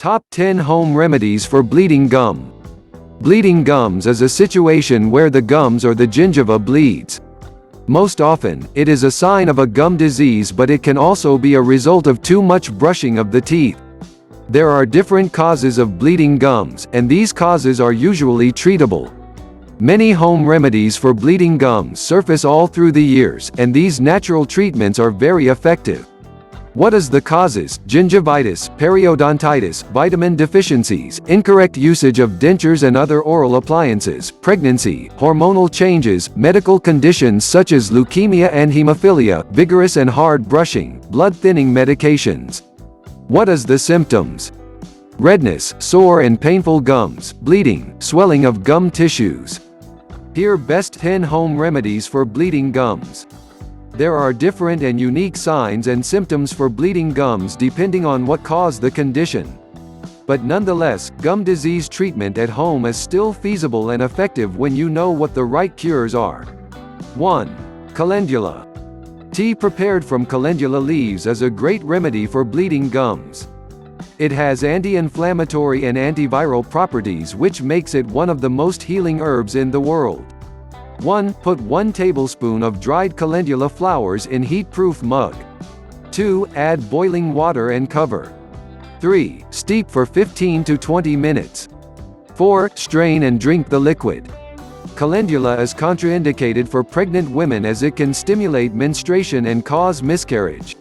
Top 10 Home Remedies for Bleeding Gum. Bleeding gums is a situation where the gums or the gingiva bleeds. Most often, it is a sign of a gum disease, but it can also be a result of too much brushing of the teeth. There are different causes of bleeding gums, and these causes are usually treatable. Many home remedies for bleeding gums surface all through the years, and these natural treatments are very effective. What is the causes? Gingivitis, periodontitis, vitamin deficiencies, incorrect usage of dentures and other oral appliances, pregnancy, hormonal changes, medical conditions such as leukemia and hemophilia, vigorous and hard brushing, blood-thinning medications. What is the symptoms? Redness, sore and painful gums, bleeding, swelling of gum tissues. Here best 10 home remedies for bleeding gums. There are different and unique signs and symptoms for bleeding gums depending on what caused the condition. But nonetheless, gum disease treatment at home is still feasible and effective when you know what the right cures are. 1. Calendula Tea prepared from calendula leaves is a great remedy for bleeding gums. It has anti-inflammatory and antiviral properties, which makes it one of the most healing herbs in the world. 1. Put 1 tablespoon of dried calendula flowers in heat-proof mug. 2. Add boiling water and cover. 3. Steep for 15 to 20 minutes. 4. Strain and drink the liquid. Calendula is contraindicated for pregnant women as it can stimulate menstruation and cause miscarriage.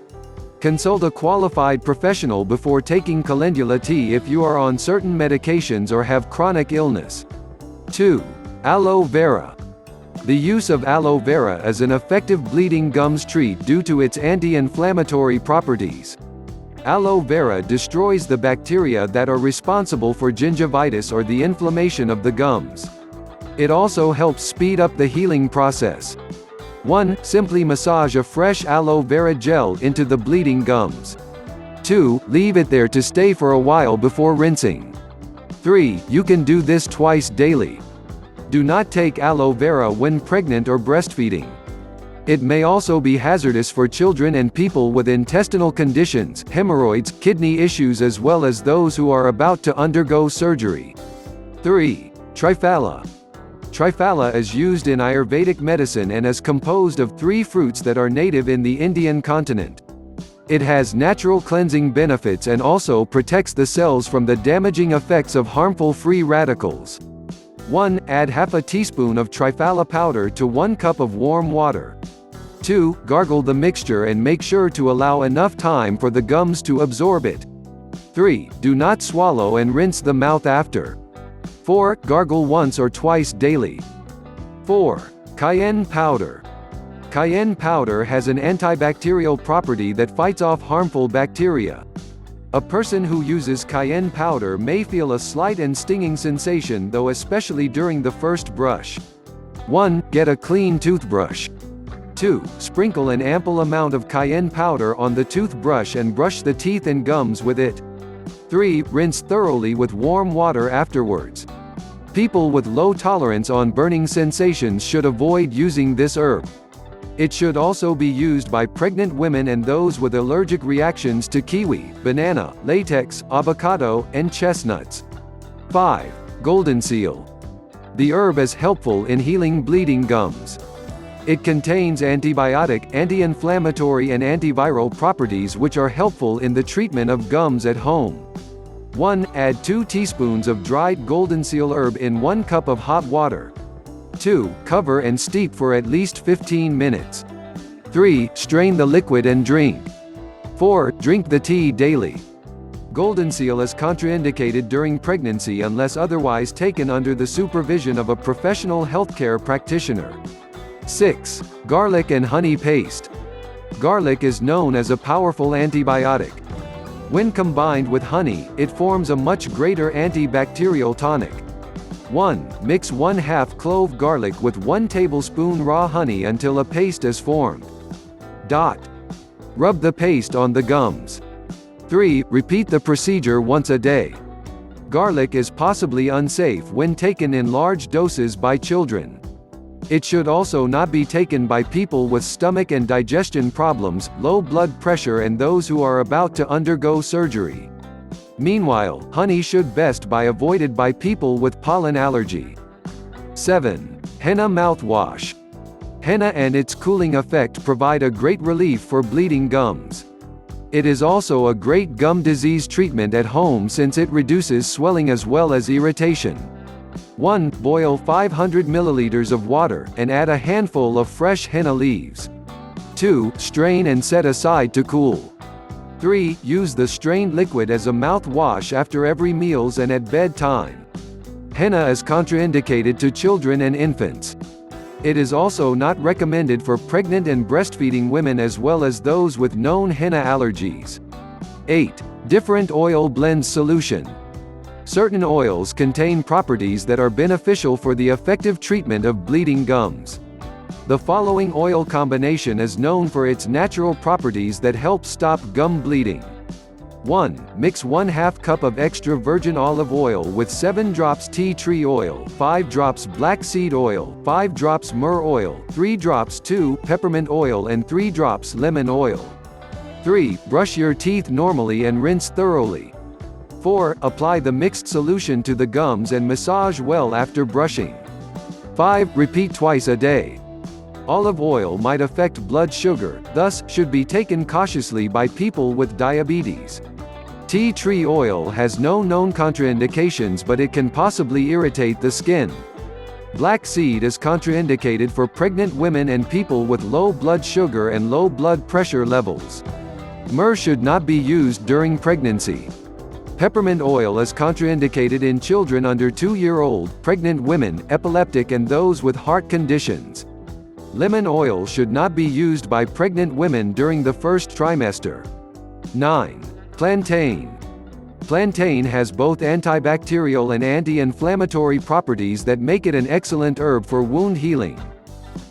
Consult a qualified professional before taking calendula tea if you are on certain medications or have chronic illness. 2. Aloe Vera. The use of aloe vera is an effective bleeding gums treat due to its anti-inflammatory properties. Aloe vera destroys the bacteria that are responsible for gingivitis or the inflammation of the gums. It also helps speed up the healing process. 1. Simply massage a fresh aloe vera gel into the bleeding gums. 2. Leave it there to stay for a while before rinsing. 3. You can do this twice daily. Do not take aloe vera when pregnant or breastfeeding. It may also be hazardous for children and people with intestinal conditions, hemorrhoids, kidney issues, as well as those who are about to undergo surgery. 3. Triphala. Triphala is used in Ayurvedic medicine and is composed of 3 fruits that are native in the Indian continent. It has natural cleansing benefits and also protects the cells from the damaging effects of harmful free radicals. 1. Add half a teaspoon of Triphala powder to 1 cup of warm water. 2. Gargle the mixture and make sure to allow enough time for the gums to absorb it. 3. Do not swallow and rinse the mouth after. 4. Gargle once or twice daily. 4. Cayenne Powder. Cayenne powder has an antibacterial property that fights off harmful bacteria. A person who uses cayenne powder may feel a slight and stinging sensation, though, especially during the first brush. 1. Get a clean toothbrush. 2. Sprinkle an ample amount of cayenne powder on the toothbrush and brush the teeth and gums with it. 3. Rinse thoroughly with warm water afterwards. People with low tolerance on burning sensations should avoid using this herb. It should also be used by pregnant women and those with allergic reactions to kiwi, banana, latex, avocado, and chestnuts. 5. Goldenseal. The herb is helpful in healing bleeding gums. It contains antibiotic, anti-inflammatory and antiviral properties which are helpful in the treatment of gums at home. 1. Add 2 teaspoons of dried goldenseal herb in 1 cup of hot water. 2. Cover and steep for at least 15 minutes. 3. Strain the liquid and drink. 4. Drink the tea daily. Goldenseal is contraindicated during pregnancy unless otherwise taken under the supervision of a professional healthcare practitioner. 6. Garlic and honey paste. Garlic is known as a powerful antibiotic. When combined with honey, it forms a much greater antibacterial tonic. 1. Mix 1/2 clove garlic with 1 tablespoon raw honey until a paste is formed. Rub the paste on the gums. 3. Repeat the procedure once a day. Garlic is possibly unsafe when taken in large doses by children. It should also not be taken by people with stomach and digestion problems, low blood pressure, and those who are about to undergo surgery. Meanwhile, honey should best be avoided by people with pollen allergy. 7. Henna Mouthwash. Henna and its cooling effect provide a great relief for bleeding gums. It is also a great gum disease treatment at home since it reduces swelling as well as irritation. 1. Boil 500 milliliters of water, and add a handful of fresh henna leaves. 2. Strain and set aside to cool. 3. Use the strained liquid as a mouthwash after every meals and at bedtime. Henna is contraindicated to children and infants. It is also not recommended for pregnant and breastfeeding women as well as those with known henna allergies. 8. Different oil blends solution. Certain oils contain properties that are beneficial for the effective treatment of bleeding gums. The following oil combination is known for its natural properties that help stop gum bleeding. 1. Mix 1/2 cup of extra virgin olive oil with 7 drops tea tree oil, 5 drops black seed oil, 5 drops myrrh oil, 3 drops 2 peppermint oil and 3 drops lemon oil. 3. Brush your teeth normally and rinse thoroughly. 4. Apply the mixed solution to the gums and massage well after brushing. 5. Repeat twice a day. Olive oil might affect blood sugar, thus, should be taken cautiously by people with diabetes. Tea tree oil has no known contraindications, but it can possibly irritate the skin. Black seed is contraindicated for pregnant women and people with low blood sugar and low blood pressure levels. Myrrh should not be used during pregnancy. Peppermint oil is contraindicated in children under 2-year-old, pregnant women, epileptic and those with heart conditions. Lemon oil should not be used by pregnant women during the first trimester. 9. Plantain. Plantain has both antibacterial and anti-inflammatory properties that make it an excellent herb for wound healing.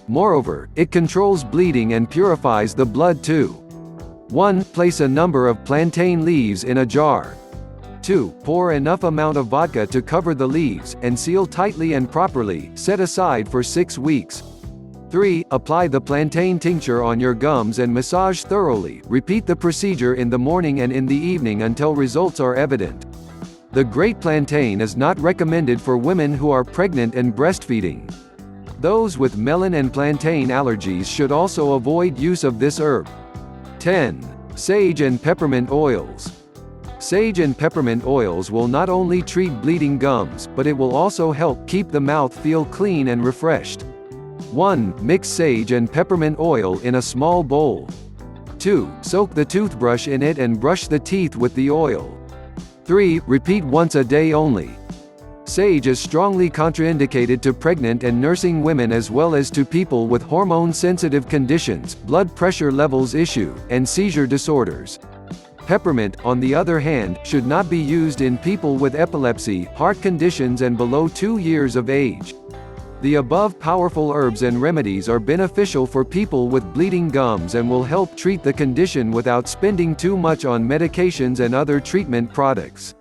Moreover, it controls bleeding and purifies the blood too. 1. Place a number of plantain leaves in a jar. 2. Pour enough amount of vodka to cover the leaves, and seal tightly and properly, set aside for 6 weeks. 3. Apply the plantain tincture on your gums and massage thoroughly. Repeat the procedure in the morning and in the evening until results are evident. The great plantain is not recommended for women who are pregnant and breastfeeding. Those with melon and plantain allergies should also avoid use of this herb. 10. Sage and peppermint oils. Sage and peppermint oils will not only treat bleeding gums, but it will also help keep the mouth feel clean and refreshed. 1. Mix sage and peppermint oil in a small bowl. 2. Soak the toothbrush in it and brush the teeth with the oil. 3. Repeat once a day only. Sage is strongly contraindicated to pregnant and nursing women as well as to people with hormone-sensitive conditions, blood pressure levels issue, and seizure disorders. Peppermint, on the other hand, should not be used in people with epilepsy, heart conditions and below 2 years of age. The above powerful herbs and remedies are beneficial for people with bleeding gums and will help treat the condition without spending too much on medications and other treatment products.